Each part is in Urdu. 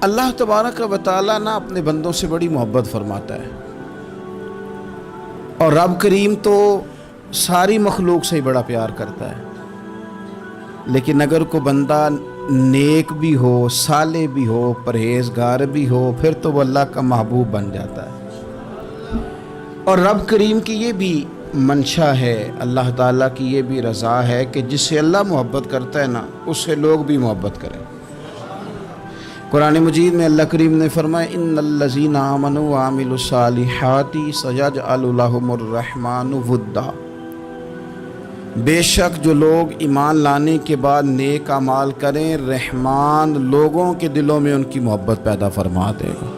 اللہ تبارک و تعالیٰ نا اپنے بندوں سے بڑی محبت فرماتا ہے، اور رب کریم تو ساری مخلوق سے ہی بڑا پیار کرتا ہے، لیکن اگر کوئی بندہ نیک بھی ہو، صالح بھی ہو، پرہیزگار بھی ہو، پھر تو وہ اللہ کا محبوب بن جاتا ہے۔ اور رب کریم کی یہ بھی منشا ہے، اللہ تعالیٰ کی یہ بھی رضا ہے کہ جس سے اللہ محبت کرتا ہے نا، اس سے لوگ بھی محبت کریں۔ قرآن مجید میں اللہ کریم نے فرمایا ان الذین آمنوا وعملوا الصالحات سیجعل لهم الرحمن ودا، بے شک جو لوگ ایمان لانے کے بعد نیک اعمال کریں، رحمان لوگوں کے دلوں میں ان کی محبت پیدا فرما دے گا۔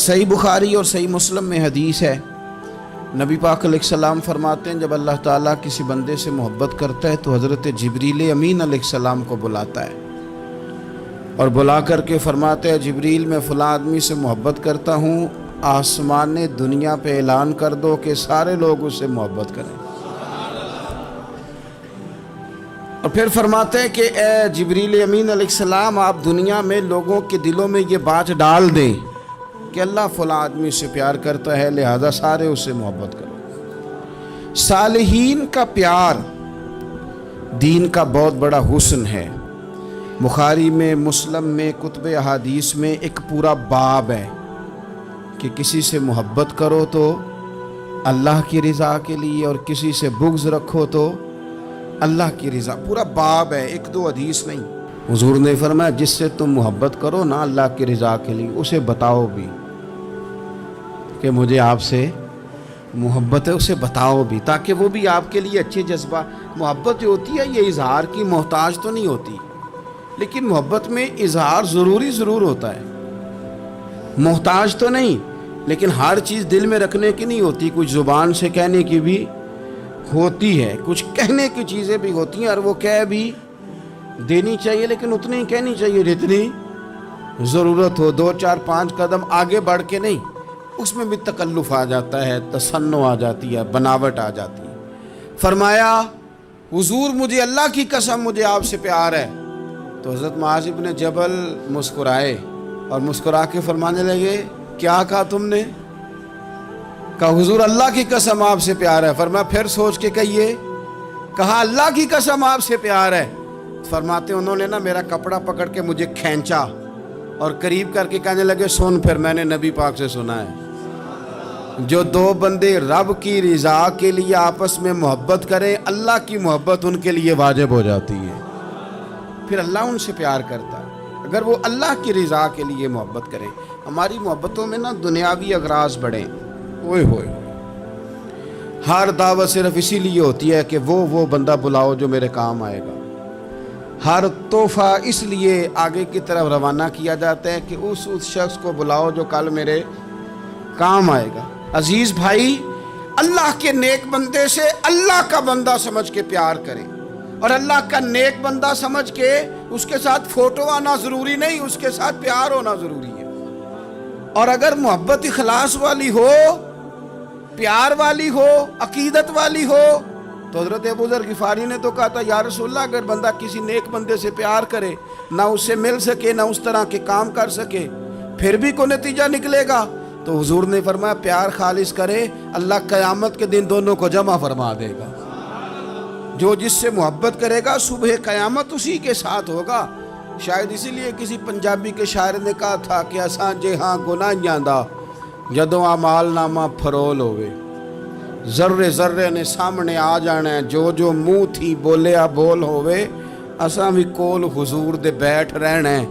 صحیح بخاری اور صحیح مسلم میں حدیث ہے، نبی پاک علیہ السلام فرماتے ہیں جب اللہ تعالیٰ کسی بندے سے محبت کرتا ہے تو حضرت جبریل امین علیہ السلام کو بلاتا ہے، اور بلا کر کے فرماتے ہیں جبریل میں فلاں آدمی سے محبت کرتا ہوں، آسمان دنیا پہ اعلان کر دو کہ سارے لوگ اس سے محبت کریں۔ اور پھر فرماتے ہیں کہ اے جبریل امین علیہ السلام آپ دنیا میں لوگوں کے دلوں میں یہ بات ڈال دیں کہ اللہ فلاں آدمی سے پیار کرتا ہے، لہذا سارے اس سے محبت کرو۔ صالحین کا پیار دین کا بہت بڑا حسن ہے۔ بخاری میں، مسلم میں، کتب احادیث میں ایک پورا باب ہے کہ کسی سے محبت کرو تو اللہ کی رضا کے لیے، اور کسی سے بغض رکھو تو اللہ کی رضا، پورا باب ہے، ایک دو حدیث نہیں۔ حضور نے فرمایا جس سے تم محبت کرو نا اللہ کی رضا کے لیے، اسے بتاؤ بھی کہ مجھے آپ سے محبت ہے، اسے بتاؤ بھی تاکہ وہ بھی آپ کے لیے اچھے جذبہ۔ محبت جو ہوتی ہے یہ اظہار کی محتاج تو نہیں ہوتی، لیکن محبت میں اظہار ضرور ہوتا ہے، محتاج تو نہیں، لیکن ہر چیز دل میں رکھنے کی نہیں ہوتی، کچھ زبان سے کہنے کی بھی ہوتی ہے، کچھ کہنے کی چیزیں بھی ہوتی ہیں، اور وہ کہہ بھی دینی چاہیے، لیکن اتنی ہی کہنی چاہیے جتنی ضرورت ہو، 2 4 5 قدم آگے بڑھ کے نہیں۔ اس میں بھی تکلف آ جاتا ہے، تصنع آ جاتی ہے، بناوٹ آ جاتی ہے۔ فرمایا حضور مجھے اللہ کی قسم مجھے آپ سے پیار ہے، تو حضرت معاذ بن جبل مسکرائے اور مسکرا کے فرمانے لگے کیا کہا تم نے؟ کہا حضور اللہ کی قسم آپ سے پیار ہے۔ فرمایا پھر سوچ کے کہیے۔ کہا اللہ کی قسم آپ سے پیار ہے۔ فرماتے انہوں نے نا میرا کپڑا پکڑ کے مجھے کھینچا اور قریب کر کے کہنے لگے سن پھر میں نے نبی پاک سے سنا ہے جو 2 بندے رب کی رضا کے لیے آپس میں محبت کریں، اللہ کی محبت ان کے لیے واجب ہو جاتی ہے، پھر اللہ ان سے پیار کرتا ہے اگر وہ اللہ کی رضا کے لیے محبت کریں۔ ہماری محبتوں میں نا دنیاوی اغراض بڑھیں، اوئے ہوئے، ہر دعوت صرف اسی لیے ہوتی ہے کہ وہ بندہ بلاؤ جو میرے کام آئے گا، ہر تحفہ اس لیے آگے کی طرف روانہ کیا جاتا ہے کہ اس شخص کو بلاؤ جو کل میرے کام آئے گا۔ عزیز بھائی، اللہ کے نیک بندے سے اللہ کا بندہ سمجھ کے پیار کریں، اور اللہ کا نیک بندہ سمجھ کے اس کے ساتھ فوٹو آنا ضروری نہیں، اس کے ساتھ پیار ہونا ضروری ہے۔ اور اگر محبت اخلاص والی ہو، پیار والی ہو، عقیدت والی ہو، تو حضرت ابو ذر غفاری نے تو کہا تھا یا رسول اللہ اگر بندہ کسی نیک بندے سے پیار کرے، نہ اس سے مل سکے، نہ اس طرح کے کام کر سکے، پھر بھی کوئی نتیجہ نکلے گا، تو حضور نے فرمایا پیار خالص کرے، اللہ قیامت کے دن دونوں کو جمع فرما دے گا۔ جو جس سے محبت کرے گا صبح قیامت اسی کے ساتھ ہوگا۔ شاید اسی لیے کسی پنجابی کے شاعر نے کہا تھا کہ اساں جے ہاں گناہیاں دا جدوں اعمال نامہ فرول ہوئے، ذرے ذرے نے سامنے آ جانا ہے، جو منہ تھی بولیا بول ہوئے، اساں بھی کول حضور دے بیٹھ رہنا ہے،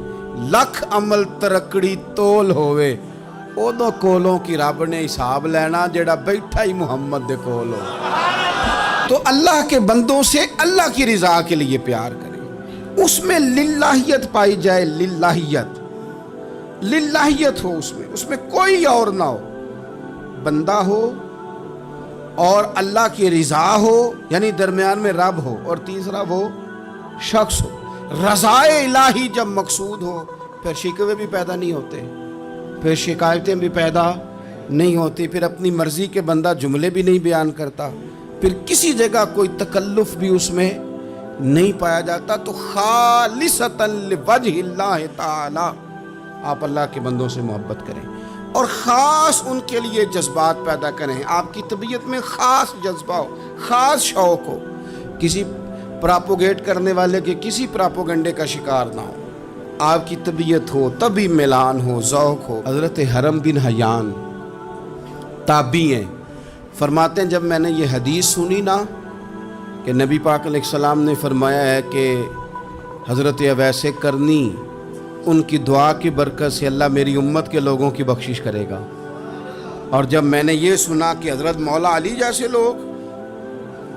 لکھ عمل ترکڑی تول ہوئے، ادو کولوں کی رب نے حساب لینا جڑا بیٹھا ہی محمد دے کول ہو۔ تو اللہ کے بندوں سے اللہ کی رضا کے لیے پیار کریں، اس میں للہیت پائی جائے، للہیت ہو، اس میں کوئی اور نہ ہو، بندہ ہو اور اللہ کی رضا ہو، یعنی درمیان میں رب ہو، اور تیسرا وہ شخص ہو۔ رضا الہی جب مقصود ہو پھر شکوے بھی پیدا نہیں ہوتے، پھر شکایتیں بھی پیدا نہیں ہوتی، پھر اپنی مرضی کے بندہ جملے بھی نہیں بیان کرتا، پھر کسی جگہ کوئی تکلف بھی اس میں نہیں پایا جاتا۔ تو خالصتاً لوجہ اللہ تعالی آپ اللہ کے بندوں سے محبت کریں اور خاص ان کے لیے جذبات پیدا کریں. آپ کی طبیعت میں خاص جذبہ ہو, خاص شوق ہو, کسی پراپوگیٹ کرنے والے کے کسی پراپوگنڈے کا شکار نہ ہو. آپ کی طبیعت ہو, طبی میلان ہو, ذوق ہو. حضرت حرم بن حیان تابعی ہیں, فرماتے ہیں جب میں نے یہ حدیث سنی نا کہ نبی پاک علیہ السلام نے فرمایا ہے کہ حضرت اویس کرنی ان کی دعا کی برکت سے اللہ میری امت کے لوگوں کی بخشش کرے گا, اور جب میں نے یہ سنا کہ حضرت مولا علی جیسے لوگ,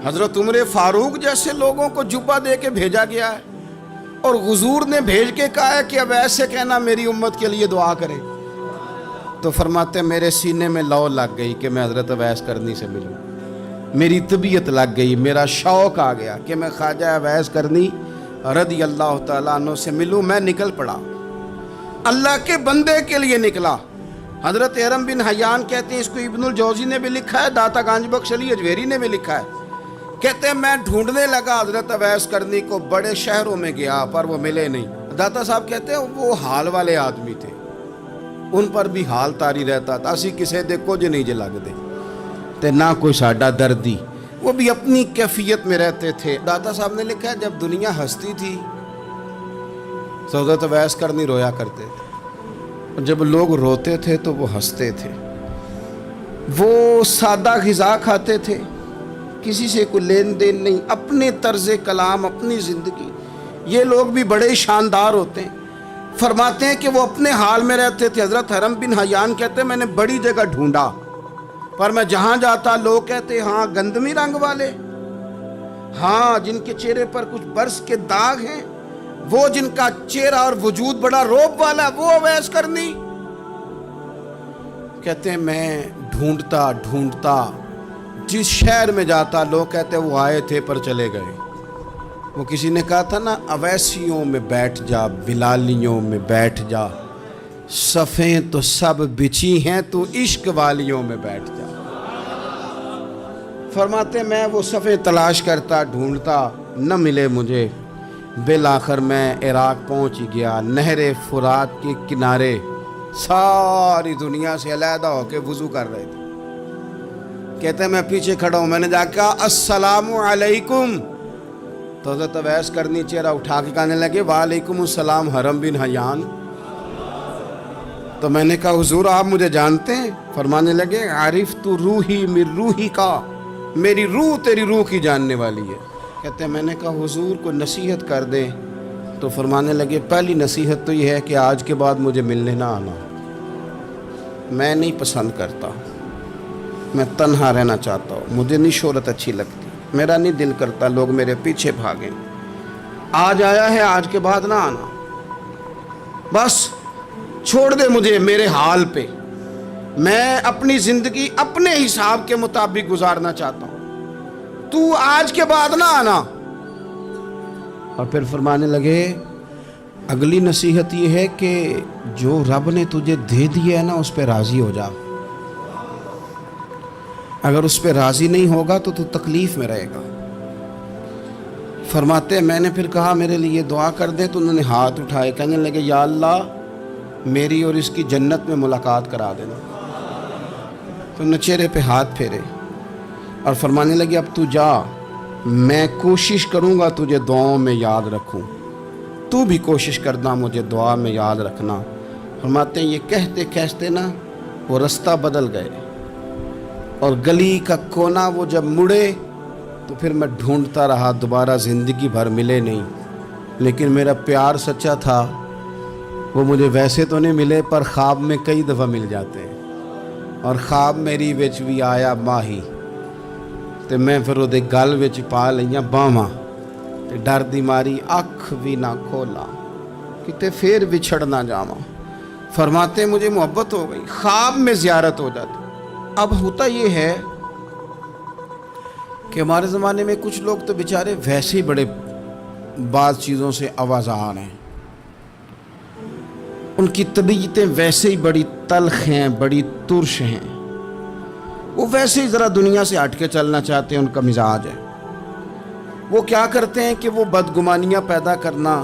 حضرت عمر فاروق جیسے لوگوں کو جبہ دے کے بھیجا گیا ہے اور حضور نے بھیج کے کہا ہے کہ اویس سے کہنا میری امت کے لیے دعا کرے, تو فرماتے ہیں میرے سینے میں لو لگ گئی کہ میں حضرت اویس کرنی سے ملوں. میری طبیعت لگ گئی, میرا شوق آ گیا کہ میں خواجہ اویس کرنی رضی اللہ تعالیٰ عنہ سے ملوں. میں نکل پڑا, اللہ کے بندے کے لیے نکلا. حضرت حرم بن حیان کہتے ہیں, اس کو ابن الجوزی نے بھی لکھا ہے, داتا گانج بخش علی اجویری نے بھی لکھا ہے, کہتے ہیں میں ڈھونڈنے لگا حضرت اویس کرنی کو, بڑے شہروں میں گیا پر وہ ملے نہیں. داتا صاحب کہتے ہیں وہ حال والے آدمی تھے, ان پر بھی حال تاری رہتا تھا, اسی کسے دے کچھ نہیں جے لگ دے تے نہ کوئی ساڈا دردی, وہ بھی اپنی کیفیت میں رہتے تھے. داتا صاحب نے لکھا ہے جب دنیا ہستی تھی حضرت اویس کرنی رویا کرتے تھے, اور جب لوگ روتے تھے تو وہ ہنستے تھے. وہ سادہ غذا کھاتے تھے, کسی سے کوئی لین دین نہیں, اپنے طرز کلام, اپنی زندگی. یہ لوگ بھی بڑے شاندار ہوتے ہیں. فرماتے ہیں کہ وہ اپنے حال میں رہتے تھے. حضرت حرم بن حیان کہتے ہیں میں نے بڑی جگہ ڈھونڈا, پر میں جہاں جاتا لوگ کہتے ہاں گندمی رنگ والے, ہاں جن کے چہرے پر کچھ برس کے داغ ہیں, وہ جن کا چہرہ اور وجود بڑا روب والا, وہ اویس کرنی. کہتے ہیں میں ڈھونڈتا ڈھونڈتا جس شہر میں جاتا لوگ کہتے وہ آئے تھے پر چلے گئے. وہ کسی نے کہا تھا نا, اویسیوں میں بیٹھ جا, بلالیوں میں بیٹھ جا, صفیں تو سب بچھی ہیں, تو عشق والیوں میں بیٹھ جا. فرماتے میں وہ صفیں تلاش کرتا ڈھونڈتا, نہ ملے مجھے. بالآخر میں عراق پہنچ گیا, نہر فرات کے کنارے ساری دنیا سے علیحدہ ہو کے وضو کر رہے تھے. کہتے ہیں میں پیچھے کھڑا ہوں, میں نے جا کے کہا السلام علیکم, تو حضرت اویس کرنی چہرہ اٹھا کے کہنے لگے وعلیکم السلام حرم بن حیان. تو میں نے کہا حضور آپ مجھے جانتے ہیں؟ فرمانے لگے عرفت روحی من روحی کا, میری روح تیری روح کی جاننے والی ہے. کہتے ہیں میں نے کہا حضور کو نصیحت کر دیں, تو فرمانے لگے پہلی نصیحت تو یہ ہے کہ آج کے بعد مجھے ملنے نہ آنا, میں نہیں پسند کرتا, میں تنہا رہنا چاہتا ہوں, مجھے نہیں شہرت اچھی لگتی, میرا نہیں دل کرتا لوگ میرے پیچھے بھاگیں. آج آیا ہے, آج کے بعد نہ آنا, بس چھوڑ دے مجھے میرے حال پہ, میں اپنی زندگی اپنے حساب کے مطابق گزارنا چاہتا ہوں, تو آج کے بعد نہ آنا. اور پھر فرمانے لگے اگلی نصیحت یہ ہے کہ جو رب نے تجھے دے دیا ہے نا اس پہ راضی ہو جا, اگر اس پہ راضی نہیں ہوگا تو تکلیف میں رہے گا. فرماتے ہیں میں نے پھر کہا میرے لیے دعا کر دیں, تو انہوں نے ہاتھ اٹھائے, کہنے لگے یا اللہ میری اور اس کی جنت میں ملاقات کرا دینا. تو انہوں نے چہرے پہ ہاتھ پھیرے اور فرمانے لگے اب تو جا, میں کوشش کروں گا تجھے دعاؤں میں یاد رکھوں, تو بھی کوشش کرنا مجھے دعا میں یاد رکھنا. فرماتے ہیں یہ کہتے کہتے نا وہ رستہ بدل گئے, اور گلی کا کونا وہ جب مڑے تو پھر میں ڈھونڈتا رہا, دوبارہ زندگی بھر ملے نہیں, لیکن میرا پیار سچا تھا. وہ مجھے ویسے تو نہیں ملے پر خواب میں کئی دفعہ مل جاتے ہیں, اور خواب میری وچ بھی آیا ماہی, تے میں پھر وہ گل وچ پا لئیاں باواں, تے ڈر دی ماری اکھ بھی نہ کھولا, کتے پھر بچھڑ نہ جاواں. فرماتے ہیں مجھے محبت ہو گئی, خواب میں زیارت ہو جاتی. اب ہوتا یہ ہے کہ ہمارے زمانے میں کچھ لوگ تو بیچارے ویسے ہی بڑے بعض چیزوں سے آوازان ہیں, ان کی طبیعتیں ویسے ہی بڑی تلخ ہیں, بڑی ترش ہیں, وہ ویسے ہی ذرا دنیا سے ہٹ کے چلنا چاہتے ہیں, ان کا مزاج ہے. وہ کیا کرتے ہیں کہ وہ بدگمانیاں پیدا کرنا,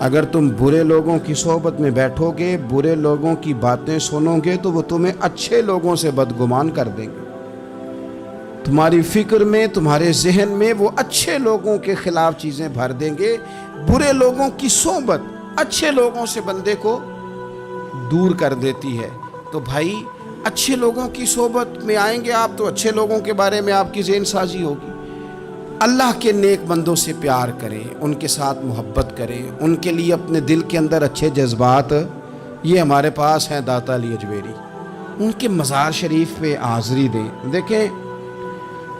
اگر تم برے لوگوں کی صحبت میں بیٹھو گے، برے لوگوں کی باتیں سنو گے تو وہ تمہیں اچھے لوگوں سے بدگمان کر دیں گے۔ تمہاری فکر میں، تمہارے ذہن میں وہ اچھے لوگوں کے خلاف چیزیں بھر دیں گے۔ برے لوگوں کی صحبت اچھے لوگوں سے بندے کو دور کر دیتی ہے۔ تو بھائی اچھے لوگوں کی صحبت میں آئیں گے آپ تو اچھے لوگوں کے بارے میں آپ کی ذہن سازی ہوگی۔ اللہ کے نیک بندوں سے پیار کریں، ان کے ساتھ محبت کریں، ان کے لیے اپنے دل کے اندر اچھے جذبات، یہ ہمارے پاس ہیں داتا علی اجمیری، ان کے مزار شریف پہ حاضری دیں۔ دیکھیں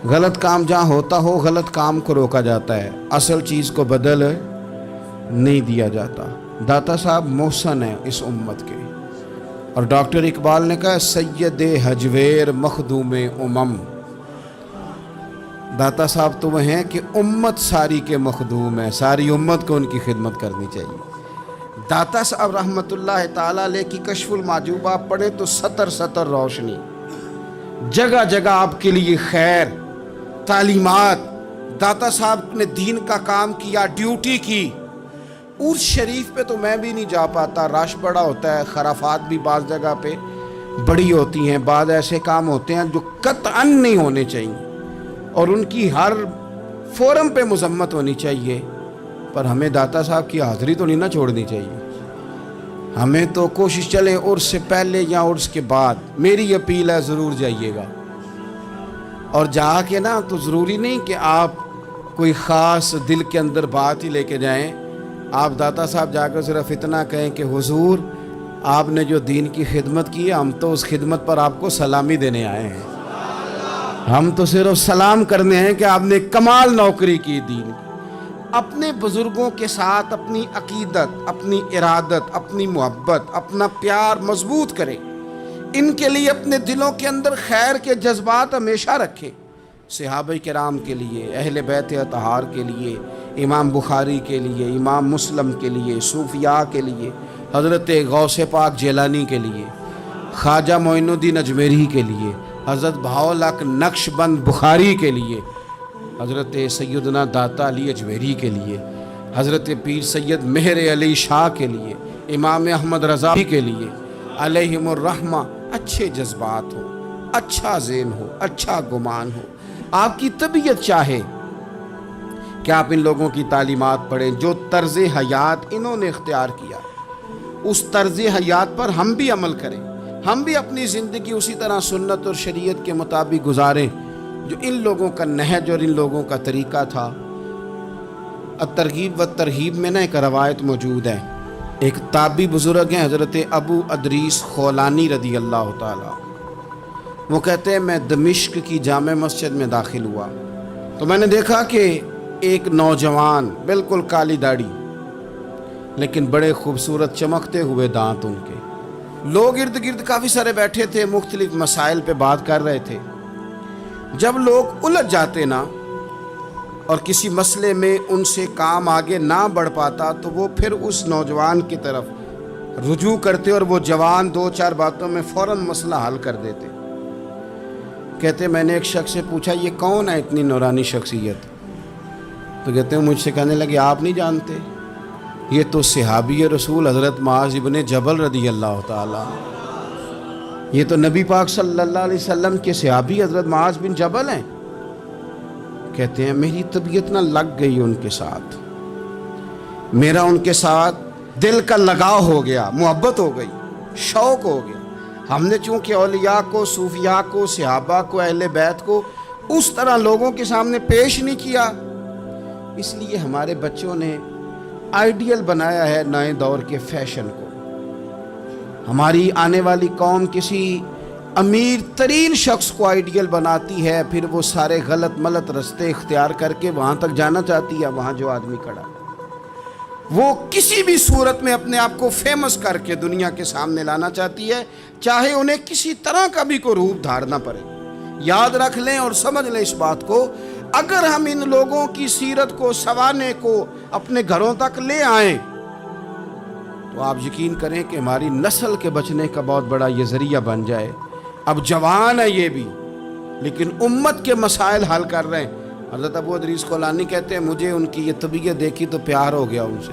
غلط کام جہاں ہوتا ہو، غلط کام کو روکا جاتا ہے، اصل چیز کو بدل نہیں دیا جاتا۔ داتا صاحب محسن ہیں اس امت کے، اور ڈاکٹر اقبال نے کہا سید حجویر مخدوم امم۔ داتا صاحب تو وہ ہیں کہ امت ساری کے مخدوم ہیں، ساری امت کو ان کی خدمت کرنی چاہیے۔ داتا صاحب رحمۃ اللہ تعالیٰ علیہ کی کشف المحجوب آپ پڑھیں تو سطر سطر روشنی، جگہ جگہ آپ کے لیے خیر، تعلیمات۔ داتا صاحب نے دین کا کام کیا، ڈیوٹی کی۔ عرس شریف پہ تو میں بھی نہیں جا پاتا، رش بڑا ہوتا ہے، خرافات بھی بعض جگہ پہ بڑی ہوتی ہیں، بعض ایسے کام ہوتے ہیں جو قطعاً نہیں ہونے چاہیے اور ان کی ہر فورم پہ مذمت ہونی چاہیے، پر ہمیں داتا صاحب کی حاضری تو نہیں نہ چھوڑنی چاہیے۔ ہمیں تو کوشش چلیں عرس سے پہلے یا عرس کے بعد، میری اپیل ہے ضرور جائیے گا، اور جا کے نا تو ضروری نہیں کہ آپ کوئی خاص دل کے اندر بات ہی لے کے جائیں۔ آپ داتا صاحب جا کر صرف اتنا کہیں کہ حضور آپ نے جو دین کی خدمت کی ہے، ہم تو اس خدمت پر آپ کو سلامی دینے آئے ہیں، ہم تو صرف سلام کرنے ہیں کہ آپ نے کمال نوکری کی دین کی۔ اپنے بزرگوں کے ساتھ اپنی عقیدت، اپنی ارادت، اپنی محبت، اپنا پیار مضبوط کریں، ان کے لیے اپنے دلوں کے اندر خیر کے جذبات ہمیشہ رکھیں۔ صحابہ کرام کے لیے، اہل بیت اطہار کے لیے، امام بخاری کے لیے، امام مسلم کے لیے، صوفیاء کے لیے، حضرت غوث پاک جیلانی کے لیے، خواجہ معین الدین اجمیری کے لیے، حضرت بہاؤالحق نقش بند بخاری کے لیے، حضرت سیدنا داتا علی اجمیری کے لیے، حضرت پیر سید مہر علی شاہ کے لیے، امام احمد رضا کے لیے، علیہم الرحمہ اچھے جذبات ہو، اچھا ذہن ہو، اچھا گمان ہو۔ آپ کی طبیعت چاہے کہ آپ ان لوگوں کی تعلیمات پڑھیں، جو طرز حیات انہوں نے اختیار کیا، اس طرز حیات پر ہم بھی عمل کریں، ہم بھی اپنی زندگی اسی طرح سنت اور شریعت کے مطابق گزاریں جو ان لوگوں کا نہج اور ان لوگوں کا طریقہ تھا۔ الترغیب و ترہیب میں نا ایک روایت موجود ہے، ایک تابعی بزرگ ہیں حضرت ابو ادریس خولانی رضی اللہ تعالیٰ، وہ کہتے ہیں میں دمشق کی جامع مسجد میں داخل ہوا تو میں نے دیکھا کہ ایک نوجوان، بالکل کالی داڑھی لیکن بڑے خوبصورت چمکتے ہوئے دانت ان کے، لوگ ارد گرد کافی سارے بیٹھے تھے، مختلف مسائل پہ بات کر رہے تھے۔ جب لوگ الجھ جاتے نا اور کسی مسئلے میں ان سے کام آگے نہ بڑھ پاتا تو وہ پھر اس نوجوان کی طرف رجوع کرتے اور وہ جوان دو چار باتوں میں فوراً مسئلہ حل کر دیتے۔ کہتے میں نے ایک شخص سے پوچھا یہ کون ہے اتنی نورانی شخصیت؟ تو کہتے ہیں مجھ سے کہنے لگے آپ نہیں جانتے، یہ تو صحابی رسول حضرت معاذ ابن جبل رضی اللہ تعالیٰ، یہ تو نبی پاک صلی اللہ علیہ وسلم کے صحابی حضرت معاذ بن جبل ہیں۔ کہتے ہیں میری طبیعت نہ لگ گئی ان کے ساتھ، میرا ان کے ساتھ دل کا لگاؤ ہو گیا، محبت ہو گئی، شوق ہو گیا۔ ہم نے چونکہ اولیاء کو، صوفیاء کو، صحابہ کو، اہل بیت کو اس طرح لوگوں کے سامنے پیش نہیں کیا، اس لیے ہمارے بچوں نے آئیڈیل بنایا ہے نئے دور کے فیشن کو۔ ہماری آنے والی قوم کسی امیر ترین شخص کو آئیڈیل بناتی ہے، پھر وہ سارے غلط ملت رستے اختیار کر کے وہاں تک جانا چاہتی ہے، وہاں جو آدمی کھڑا وہ کسی بھی صورت میں اپنے آپ کو فیمس کر کے دنیا کے سامنے لانا چاہتی ہے، چاہے انہیں کسی طرح کا بھی کوئی روپ دھارنا پڑے۔ یاد رکھ لیں اور سمجھ لیں اس بات کو، اگر ہم ان لوگوں کی سیرت کو، سوانے کو اپنے گھروں تک لے آئیں تو آپ یقین کریں کہ ہماری نسل کے بچنے کا بہت بڑا یہ ذریعہ بن جائے۔ اب جوان ہے یہ بھی، لیکن امت کے مسائل حل کر رہے ہیں۔ حضرت ابو ادریس خولانی کہتے ہیں مجھے ان کی یہ طبیعت دیکھی تو پیار ہو گیا ان سے،